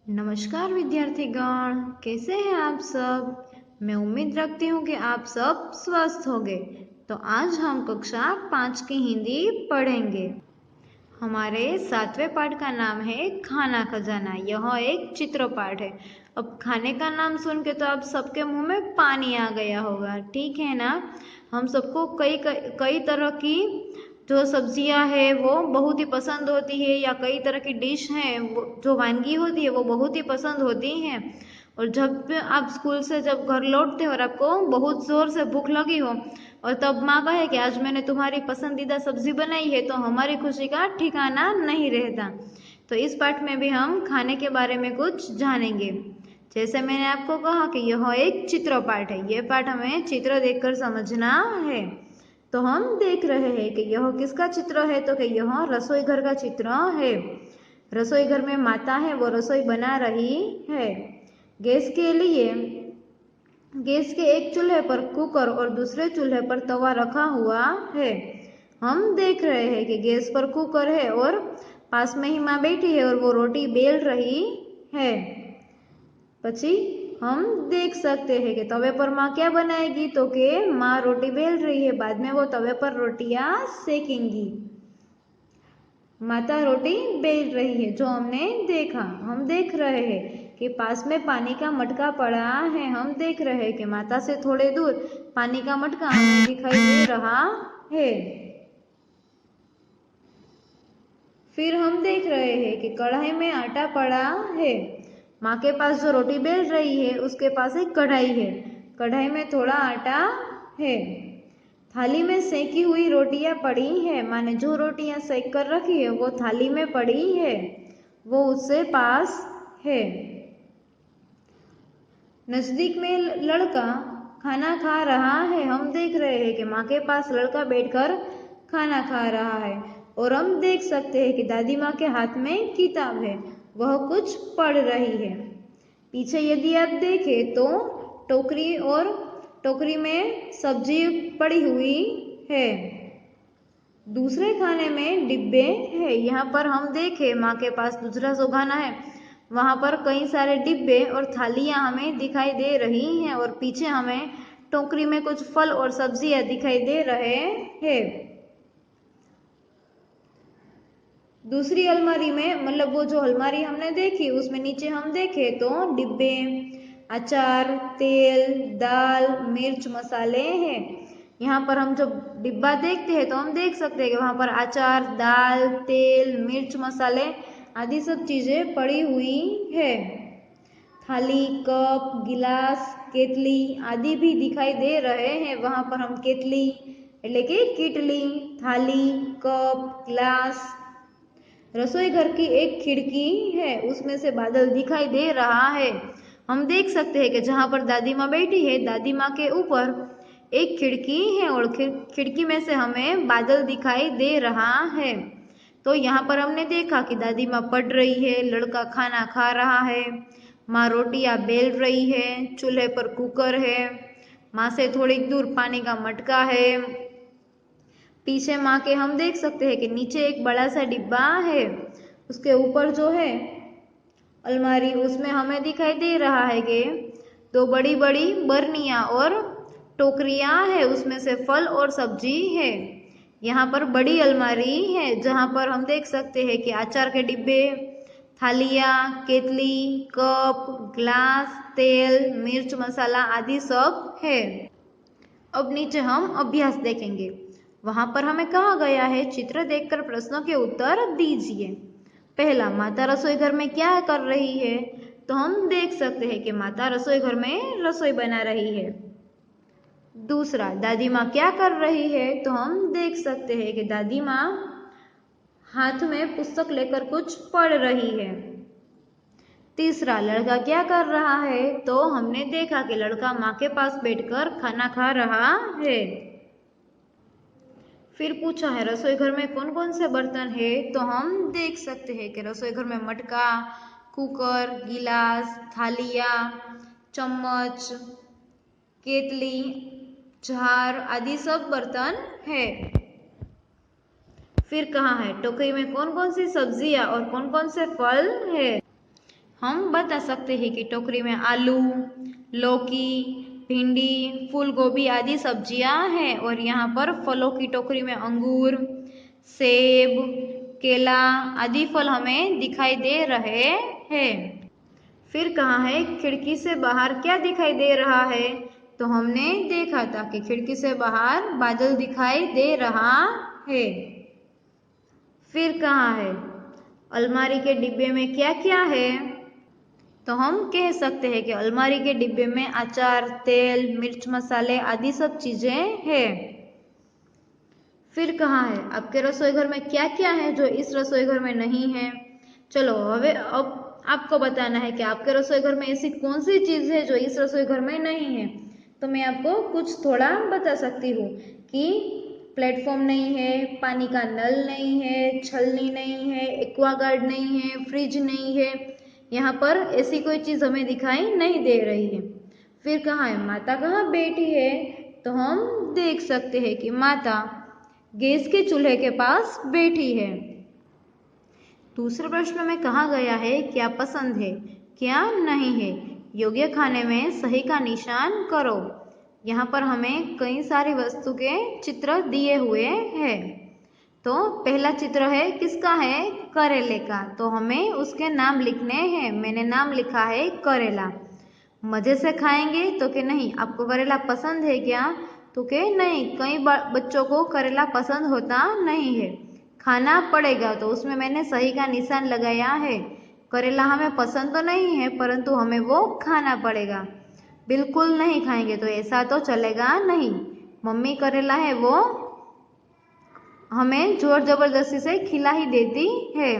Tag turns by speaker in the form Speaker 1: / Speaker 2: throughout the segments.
Speaker 1: नमस्कार विद्यार्थीगण, कैसे हैं आप सब। मैं उम्मीद रखती हूँ कि आप सब स्वस्थ होंगे। तो आज हम कक्षा 5 की हिंदी पढ़ेंगे। हमारे 7वें पाठ का नाम है खाना खजाना। यह एक चित्र पाठ है। अब खाने का नाम सुन के तो आप सबके मुंह में पानी आ गया होगा, ठीक है ना। हम सबको कई कई तरह की जो सब्जियां है वो बहुत ही पसंद होती है, या कई तरह की डिश हैं वो जो वानगी होती है वो बहुत ही पसंद होती हैं। और जब आप स्कूल से जब घर लौटते हो और आपको बहुत ज़ोर से भूख लगी हो और तब माँ कहे कि आज मैंने तुम्हारी पसंदीदा सब्जी बनाई है, तो हमारी खुशी का ठिकाना नहीं रहता। तो इस पाठ में भी हम खाने के बारे में कुछ जानेंगे। जैसे मैंने आपको कहा कि यह एक चित्र पाठ है, यह पाठ हमें चित्र देखकर समझना है। तो हम देख रहे हैं कि यह किसका चित्र है, तो कि यह रसोई घर का चित्र है। रसोई घर में माता है, वो रसोई बना रही है। गैस के एक चूल्हे पर कुकर और दूसरे चूल्हे पर तवा रखा हुआ है। हम देख रहे हैं कि गैस पर कुकर है और पास में ही माँ बैठी है और वो रोटी बेल रही है। પછી हम देख सकते हैं कि तवे पर माँ क्या बनाएगी, तो कि माँ रोटी बेल रही है, बाद में वो तवे पर रोटियां सेकेंगी। माता रोटी बेल रही है जो हमने देखा। हम देख रहे हैं कि पास में पानी का मटका पड़ा है। हम देख रहे हैं कि माता से थोड़े दूर पानी का मटका हमें दिखाई दे रहा है। फिर हम देख रहे हैं कि कढ़ाई में आटा पड़ा है। माँ के पास जो रोटी बेल रही है उसके पास एक कढ़ाई है। कढ़ाई में थोड़ा आटा है। थाली में सेकी हुई रोटियां पड़ी है। माँ ने जो रोटियां सेक कर रखी है वो थाली में पड़ी है, वो उससे पास है। नजदीक में लड़का खाना खा रहा है। हम देख रहे हैं कि माँ के पास लड़का बैठकर खाना खा रहा है। और हम देख सकते हैं कि दादी माँ के हाथ में किताब है, वह कुछ पढ़ रही है। पीछे यदि आप देखें तो टोकरी में सब्जी पड़ी हुई है। दूसरे खाने में डिब्बे है। यहाँ पर हम देखें माँ के पास दूसरा जो खाना है वहाँ पर कई सारे डिब्बे और थालियाँ हमें दिखाई दे रही हैं, और पीछे हमें टोकरी में कुछ फल और सब्जियाँ दिखाई दे रहे हैं। दूसरी अलमारी में, मतलब वो जो अलमारी हमने देखी उसमें नीचे हम देखें तो डिब्बे, अचार, तेल, दाल, मिर्च, मसाले हैं। यहाँ पर हम जब डिब्बा देखते हैं तो हम देख सकते हैं कि वहाँ पर अचार, दाल, तेल, मिर्च, मसाले आदि सब चीज़ें पड़ी हुई है। थाली, कप, गिलास, केतली आदि भी दिखाई दे रहे हैं। वहाँ पर हम केतली એટલે કે कीटली, थाली, कप, ग्लास। रसोई घर की एक खिड़की है, उसमें से बादल दिखाई दे रहा है। हम देख सकते हैं कि जहाँ पर दादी माँ बैठी है, दादी माँ के ऊपर एक खिड़की है और खिड़की में से हमें बादल दिखाई दे रहा है। तो यहाँ पर हमने देखा कि दादी माँ पढ़ रही है, लड़का खाना खा रहा है, माँ रोटियाँ बेल रही है, चूल्हे पर कुकर है, माँ से थोड़ी दूर पानी का मटका है। पीछे माँ के हम देख सकते हैं कि नीचे एक बड़ा सा डिब्बा है, उसके ऊपर जो है अलमारी, उसमें हमें दिखाई दे रहा है कि दो बड़ी बड़ी बर्नियाँ और टोकरियाँ है, उसमें से फल और सब्जी है। यहाँ पर बड़ी अलमारी है जहाँ पर हम देख सकते हैं कि अचार के डिब्बे, थालियाँ, केतली, कप, ग्लास, तेल, मिर्च, मसाला आदि सब है। अब नीचे हम अभ्यास देखेंगे। वहाँ पर हमें कहा गया है चित्र देखकर प्रश्नों के उत्तर दीजिए। पहला, माता रसोई घर में क्या कर रही है, तो हम देख सकते हैं कि माता रसोई घर में रसोई बना रही है। दूसरा, दादी माँ क्या कर रही है, तो हम देख सकते हैं कि दादी माँ हाथ में पुस्तक लेकर कुछ पढ़ रही है। तीसरा, लड़का क्या कर रहा है, तो हमने देखा कि लड़का माँ के पास बैठकर खाना खा रहा है। फिर पूछा है रसोई घर में कौन कौन से बर्तन है, तो हम देख सकते हैं कि रसोई घर में मटका, कुकर, गिलास, थालियाँ, चम्मच, केतली, जार आदि सब बर्तन है। फिर कहा है टोकरी में कौन कौन सी सब्जियाँ और कौन कौन से फल है। हम बता सकते हैं कि टोकरी में आलू, लौकी, भिंडी, फूल गोभी आदि सब्जियां हैं और यहाँ पर फलों की टोकरी में अंगूर, सेब, केला आदि फल हमें दिखाई दे रहे हैं। फिर कहाँ है खिड़की से बाहर क्या दिखाई दे रहा है? तो हमने देखा था कि खिड़की से बाहर बादल दिखाई दे रहा है। फिर कहाँ है अलमारी के डिब्बे में क्या क्या है? तो हम कह सकते हैं कि अलमारी के डिब्बे में अचार, तेल, मिर्च, मसाले आदि सब चीजें हैं। फिर कहाँ है आपके रसोई घर में क्या क्या है जो इस रसोई घर में नहीं है? चलो अब आपको बताना है कि आपके रसोई घर में ऐसी कौन सी चीज है जो इस रसोई घर में नहीं है। तो मैं आपको कुछ थोड़ा बता सकती हूँ कि प्लेटफॉर्म नहीं है, पानी का नल नहीं है, छलनी नहीं है, एक्वागार्ड नहीं है, फ्रिज नहीं है। यहाँ पर ऐसी कोई चीज हमें दिखाई नहीं दे रही है। फिर कहाँ है माता कहाँ बैठी है? तो हम देख सकते हैं कि माता गैस के चूल्हे के पास बैठी है। दूसरे प्रश्न में कहा गया है क्या पसंद है, क्या नहीं है। योग्य खाने में सही का निशान करो। यहाँ पर हमें कई सारी वस्तु के चित्र दिए हुए हैं। तो पहला चित्र है किसका है? करेले का। तो हमें उसके नाम लिखने हैं। मैंने नाम लिखा है करेला। मजे से खाएंगे तो कि नहीं। आपको करेला पसंद है क्या? तो कि नहीं, कई बच्चों को करेला पसंद होता नहीं है। खाना पड़ेगा, तो उसमें मैंने सही का निशान लगाया है। करेला हमें पसंद तो नहीं है परंतु हमें वो खाना पड़ेगा। बिल्कुल नहीं खाएंगे तो ऐसा तो चलेगा नहीं। मम्मी करेला है वो हमें जोर जबरदस्ती से खिला ही देती है।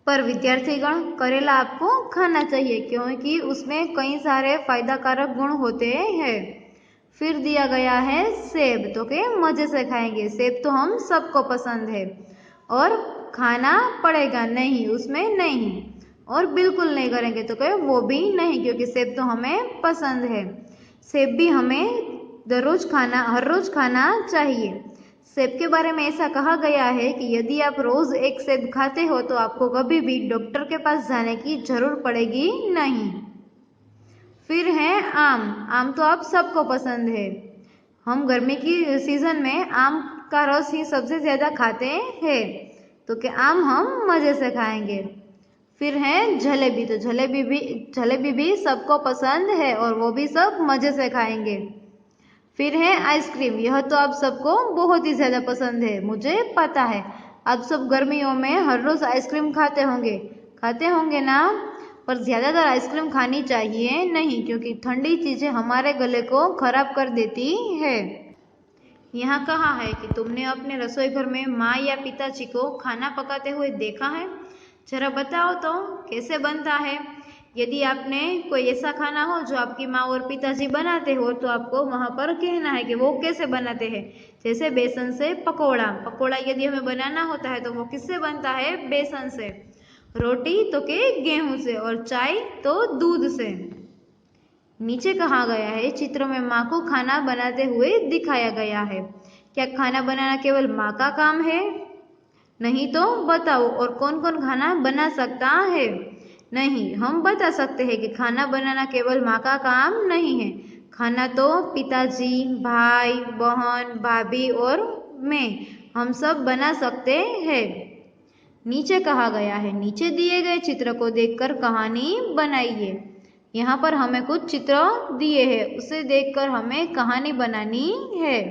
Speaker 1: पर विद्यार्थीगण करेला आपको खाना चाहिए क्योंकि उसमें कई सारे फायदाकारक गुण होते हैं। फिर दिया गया है सेब। तो के मजे से खाएंगे। सेब तो हम सबको पसंद है और खाना पड़ेगा नहीं, उसमें नहीं। और बिल्कुल नहीं करेंगे तो कहे वो भी नहीं क्योंकि सेब तो हमें पसंद है। सेब भी हमें हर रोज खाना चाहिए। सेब के बारे में ऐसा कहा गया है कि यदि आप रोज एक सेब खाते हो तो आपको कभी भी डॉक्टर के पास जाने की जरूर पड़ेगी नहीं। फिर है आम। आम तो आप सबको पसंद है। हम गर्मी की सीजन में आम का रस ही सबसे ज्यादा खाते हैं। तो कि आम हम मजे से खाएंगे। फिर है जलेबी। तो जलेबी भी सबको पसंद है और वो भी सब मजे से खाएंगे। फिर है आइसक्रीम। यह तो आप सबको बहुत ही ज्यादा पसंद है, मुझे पता है। आप सब गर्मियों में हर रोज आइसक्रीम खाते होंगे ना। पर ज्यादातर आइसक्रीम खानी चाहिए नहीं क्योंकि ठंडी चीजें हमारे गले को खराब कर देती है। यहाँ कहा है कि तुमने अपने रसोई घर में माँ या पिताजी को खाना पकाते हुए देखा है? जरा बताओ तो कैसे बनता है। यदि आपने कोई ऐसा खाना हो जो आपकी माँ और पिताजी बनाते हो तो आपको वहाँ पर कहना है कि वो कैसे बनाते हैं। जैसे बेसन से पकोड़ा। पकोड़ा यदि हमें बनाना होता है तो वो किससे बनता है? बेसन से। रोटी तो के गेहूं से और चाय तो दूध से। नीचे कहा गया है चित्र में माँ को खाना बनाते हुए दिखाया गया है। क्या खाना बनाना केवल माँ का काम है? नहीं तो बताओ और कौन कौन खाना बना सकता है? नहीं, हम बता सकते हैं कि खाना बनाना केवल माँ का काम नहीं है। खाना तो पिताजी, भाई, बहन, भाभी और मैं हम सब बना सकते हैं। नीचे कहा गया है नीचे दिए गए चित्र को देखकर कहानी बनाइए। यहाँ पर हमें कुछ चित्र दिए हैं, उसे देखकर हमें कहानी बनानी है।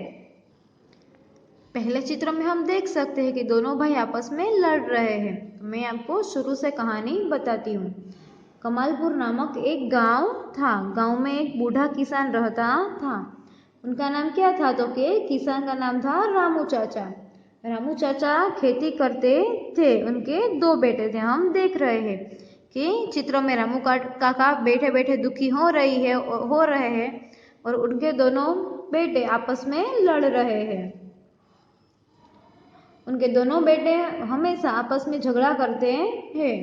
Speaker 1: पहले चित्र में हम देख सकते हैं कि दोनों भाई आपस में लड़ रहे हैं। मैं आपको शुरू से कहानी बताती हूँ। कमालपुर नामक एक गांव था। गांव में एक बूढ़ा किसान रहता था। उनका नाम क्या था? तो के किसान का नाम था रामू चाचा। रामू चाचा खेती करते थे। उनके दो बेटे थे। हम देख रहे हैं कि चित्र में रामू काका बैठे बैठे दुखी हो रहे हैं और उनके दोनों बेटे आपस में लड़ रहे हैं। उनके दोनों बेटे हमेशा आपस में झगड़ा करते हैं।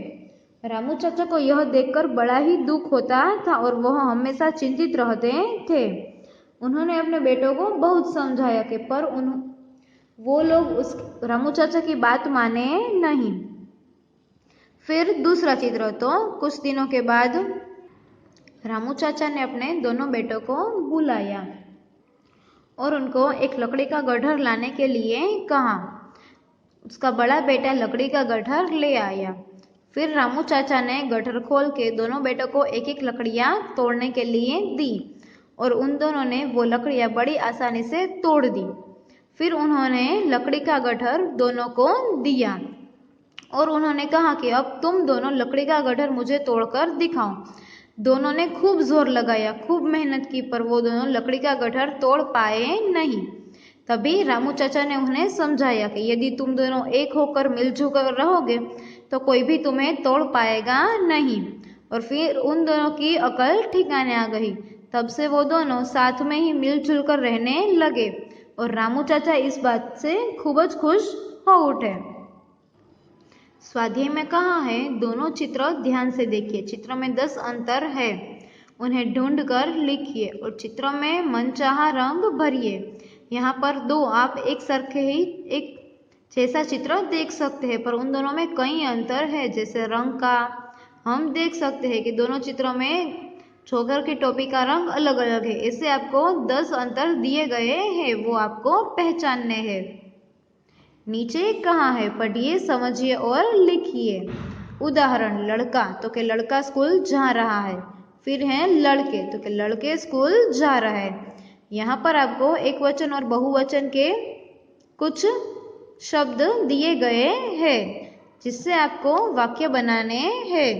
Speaker 1: रामू चाचा को यह देखकर बड़ा ही दुख होता था और वह हमेशा चिंतित रहते थे। उन्होंने अपने बेटों को बहुत समझाया कि पर वो लोग उस रामू चाचा की बात माने नहीं। फिर दूसरा चित्र, तो कुछ दिनों के बाद रामू चाचा ने अपने दोनों बेटों को बुलाया और उनको एक लकड़ी का गड्ढर लाने के लिए कहा। उसका बड़ा बेटा लकड़ी का गड्ढर ले आया। फिर रामू चाचा ने गड्ढर खोल के दोनों बेटों को एक एक लकड़ियाँ तोड़ने के लिए दी और उन दोनों ने वो लकड़ियाँ बड़ी आसानी से तोड़ दी। फिर उन्होंने लकड़ी का गड्ढर दोनों को दिया और उन्होंने कहा कि अब तुम दोनों लकड़ी का गड्ढर मुझे तोड़कर दिखाओ। दोनों ने खूब जोर लगाया, खूब मेहनत की, पर वो दोनों लकड़ी का गड्ढर तोड़ पाए नहीं। तभी रामू चाचा ने उन्हें समझाया कि यदि तुम दोनों एक होकर मिलजुल कर रहोगे तो कोई भी तुम्हें तोड़ पाएगा नहीं। और फिर उन दोनों की अकल ठिकाने आ गई। तब से वो दोनों साथ में ही मिलजुल कर रहने लगे और रामू चाचा इस बात से खूब खुश हो उठे। स्वाध्याय में कहा है, दोनों चित्र ध्यान से देखिए। चित्र में 10 अंतर है, उन्हें ढूंढकर लिखिए और चित्र में मनचाहा रंग भरिए। यहाँ पर दो आप एक सरखे ही एक जैसा चित्र देख सकते हैं, पर उन दोनों में कई अंतर है। जैसे रंग का हम देख सकते हैं कि दोनों चित्रों में छोकर की टोपी का रंग अलग अलग है। ऐसे आपको 10 अंतर दिए गए हैं, वो आपको पहचानने हैं। नीचे कहाँ है, पढ़िए, समझिए और लिखिए। उदाहरण, लड़का तो के लड़का स्कूल जा रहा है। फिर है लड़के तो के लड़के स्कूल जा रहा है। यहाँ पर आपको एक वचन और बहुवचन के कुछ शब्द दिए गए हैं जिससे आपको वाक्य बनाने हैं।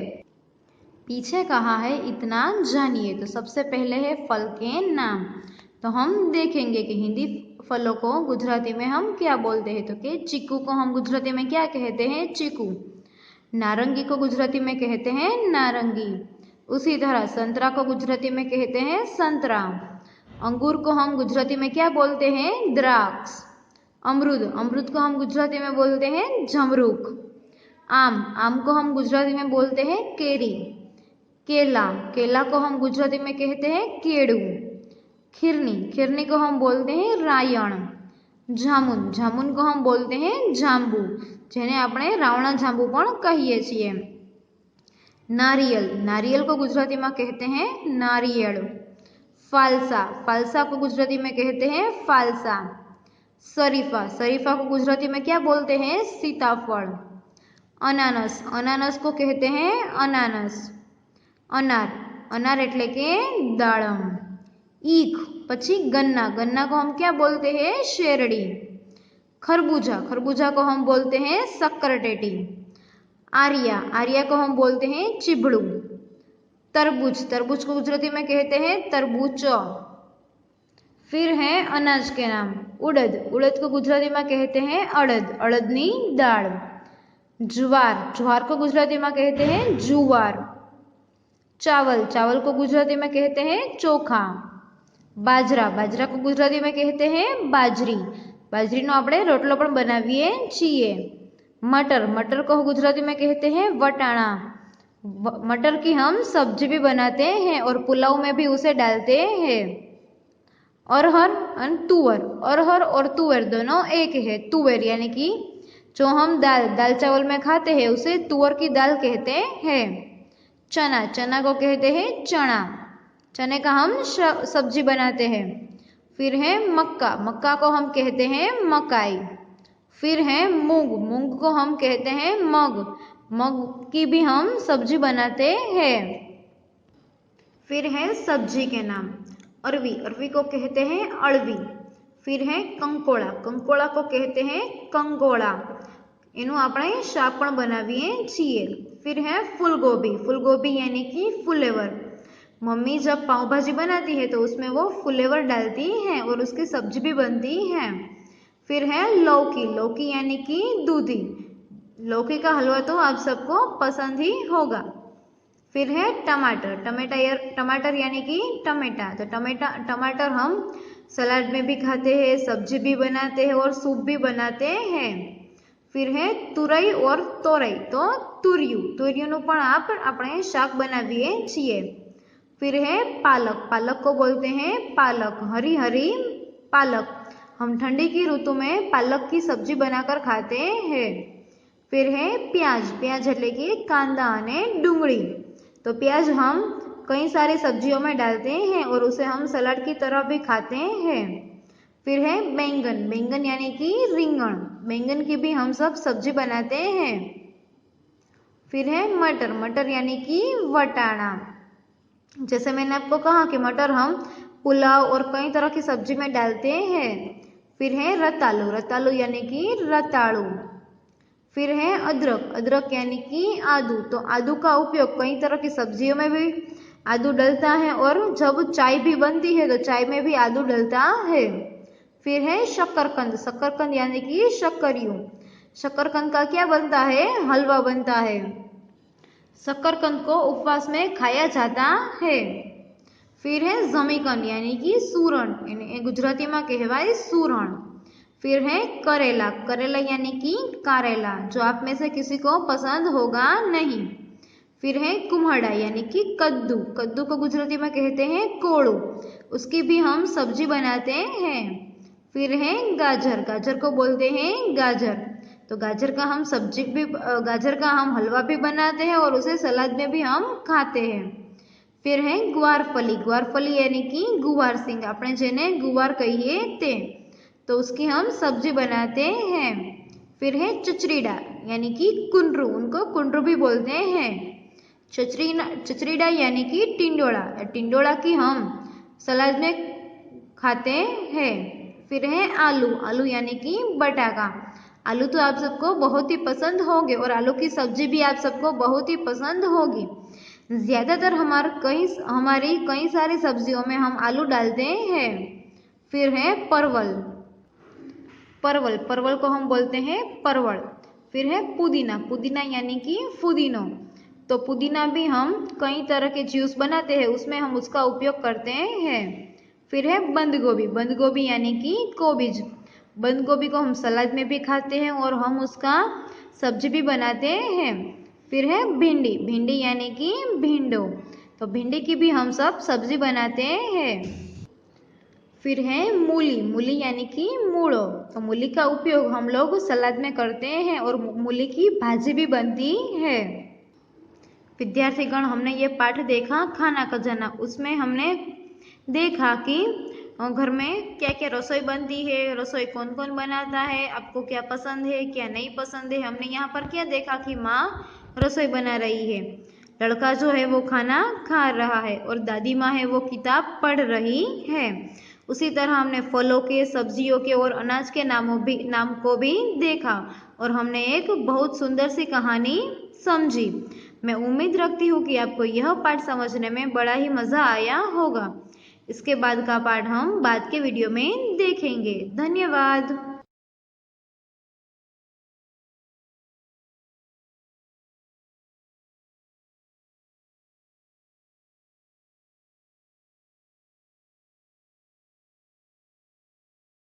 Speaker 1: पीछे कहा है, इतना जानिए। तो सबसे पहले है फल के नाम। तो हम देखेंगे कि हिंदी फलों को गुजराती में हम क्या बोलते हैं। तो कि चीकू को हम गुजराती में क्या कहते हैं, चीकू। नारंगी को गुजराती में कहते हैं नारंगी। उसी तरह संतरा को गुजराती में कहते हैं संतरा। अंगूर को हम गुजराती में क्या बोलते हैं, द्राक्ष। अमरूद को हम गुजराती में बोलते हैं जमरूक। आम को हम गुजराती में बोलते हैं केरी। केला को हम गुजराती में कहते हैं केड़ू। खीरनी को हम बोलते हैं रायण। जामुन को हम बोलते हैं जांबू, जेने આપણે रावणा जांबू पण कहीए छीए। नारियल को गुजराती में कहते हैं नारियेळ। फालसा को गुजराती में कहते हैं फालसा। शरीफा को गुजराती में क्या बोलते हैं, सीताफल। अनानस को कहते हैं अनानस। अनार एटले के दाड़म। ईख पछी गन्ना को हम क्या बोलते हैं, शेरड़ी। खरबूजा को हम बोलते हैं सक्करटेटी। आर्या को हम बोलते हैं चिबड़ू। तरबूज को गुजराती में कहते हैं तरबूचो। फिर है अनाज के नाम, उड़द को गुजराती में कहते हैं अड़दनी दाल। ज्वार को गुजराती में कहते हैं जुवार। चावल को गुजराती में कहते हैं चोखा। बाजरा को गुजराती में कहते हैं बाजरी। बाजरीनो આપણે રોટલો પણ બનાવીએ છીએ। मटर को गुजराती में कहते हैं वटाणा। मटर की हम सब्जी भी बनाते हैं और पुलाव में भी उसे डालते हैं। अरहर और तुअर दोनों एक है। तुअर यानी कि जो हम दाल चावल में खाते हैं उसे तुअर की दाल कहते हैं। चना को कहते हैं चना। चने का हम सब्जी बनाते हैं। फिर है मक्का को हम कहते हैं मकाई। फिर है मूंग को हम कहते हैं मग की भी हम सब्जी बनाते हैं। फिर है सब्जी के नाम, अरवी को कहते हैं अळवी। फिर है कंकोड़ा को कहते हैं कंगोड़ा, एनु આપણે શાક પણ બનાવીએ છીએ। फिर है फूलगोभी यानी कि फ्लेवर। मम्मी जब पाव भाजी बनाती है तो उसमें वो फ्लेवर डालती है और उसकी सब्जी भी बनती है। फिर है लौकी यानी कि दूधी। लौकी का हलवा तो आप सबको पसंद ही होगा। फिर है टमाटर यानी कि टमेटा। तो टमाटर हम सलाद में भी खाते हैं, सब्जी भी बनाते हैं और सूप भी बनाते हैं। फिर है तुरई और तोरई, तो तुरियुं पण આપણે શાક બનાવીએ છીએ। फिर है पालक को बोलते हैं पालक, हरी पालक। हम ठंडी की ऋतु में पालक की सब्जी बनाकर खाते हैं। फिर है प्याज, प्याज એટલે કે કાંદા અને ડુંગળી। तो प्याज हम कई सारी सब्जियों में डालते हैं और उसे हम सलाद की तरह भी खाते हैं। फिर है बैंगन, बैंगन यानी कि रिंगण, बैंगन की भी हम सब सब्जी बनाते हैं। फिर है मटर, मटर यानी कि वटाणा। जैसे मैंने आपको कहा कि मटर हम पुलाव और कई तरह की सब्जी में डालते हैं। फिर है रतालू, रतालू यानी कि रताड़ू। फिर है अदरक, अदरक यानी कि आदू। तो आदू का उपयोग कई तरह की सब्जियों में भी आदू डलता है और जब चाय भी बनती है तो चाय में भी आदू डलता है। फिर है शकरकंद, शकरकंद यानी कि शक्करियों। शकरकंद का क्या बनता है? हलवा बनता है। शकरकंद को उपवास में खाया जाता है। फिर है जमीकंद यानी कि सूरण, गुजराती में कहवाय सूरण। फिर है करेला, करेला यानी कि कारेला, जो आप में से किसी को पसंद होगा नहीं। फिर है कुम्हड़ा यानी कि कद्दू, कद्दू को गुजराती में कहते हैं कोड़ू, उसकी भी हम सब्जी बनाते हैं। फिर है गाजर, गाजर को बोलते हैं गाजर। तो गाजर का हम सब्जी भी, गाजर का हम हलवा भी बनाते हैं और उसे सलाद में भी हम खाते हैं। फिर है ग्वारफली, ग्वारफली यानी कि गुवार सिंग, આપણે જેને ગુવાર કહીએ તે, तो उसकी हम सब्जी बनाते हैं। फिर है चचरीडा यानी कि कुंडरू, उनको कुंडरू भी बोलते हैं। चचरीडा यानी कि टिंडोला, टिंडोला की हम सलाद में खाते हैं। फिर है आलू, आलू यानी कि बटाका। आलू तो आप सबको बहुत ही पसंद होंगे और आलू की सब्जी भी आप सबको बहुत ही पसंद होगी। ज़्यादातर हमारी कई सारी सब्जियों में हम आलू डालते हैं। फिर है परवल, परवल, परवल को हम बोलते हैं परवल। फिर है पुदीना, पुदीना यानी कि पुदीनो। तो पुदीना भी हम कई तरह के जूस बनाते हैं, उसमें हम उसका उपयोग करते हैं। फिर है बंद गोभी, बंद गोभी यानी कि कोबीज। बंद गोभी को हम सलाद में भी खाते हैं और हम उसका सब्जी भी बनाते हैं। फिर है भिंडी, भिंडी यानी कि भिंडो। तो भिंडी की भी हम सब सब्जी बनाते हैं। फिर है मूली, मूली यानी कि मूलो। तो मूली का उपयोग हम लोग सलाद में करते हैं और मूली की भाजी भी बनती है। विद्यार्थीगण, हमने ये पाठ देखा खाना खजाना, उसमें हमने देखा कि घर में क्या क्या रसोई बनती है, रसोई कौन कौन बनाता है, आपको क्या पसंद है क्या नहीं पसंद है। हमने यहाँ पर क्या देखा कि माँ रसोई बना रही है, लड़का जो है वो खाना खा रहा है और दादी माँ है वो किताब पढ़ रही है। उसी तरह हमने फलों के, सब्जियों के और अनाज के नाम को भी देखा और हमने एक बहुत सुंदर सी कहानी समझी। मैं उम्मीद रखती हूँ कि आपको यह पाठ समझने में बड़ा ही मज़ा आया होगा। इसके बाद का पाठ हम बाद के वीडियो में देखेंगे। धन्यवाद।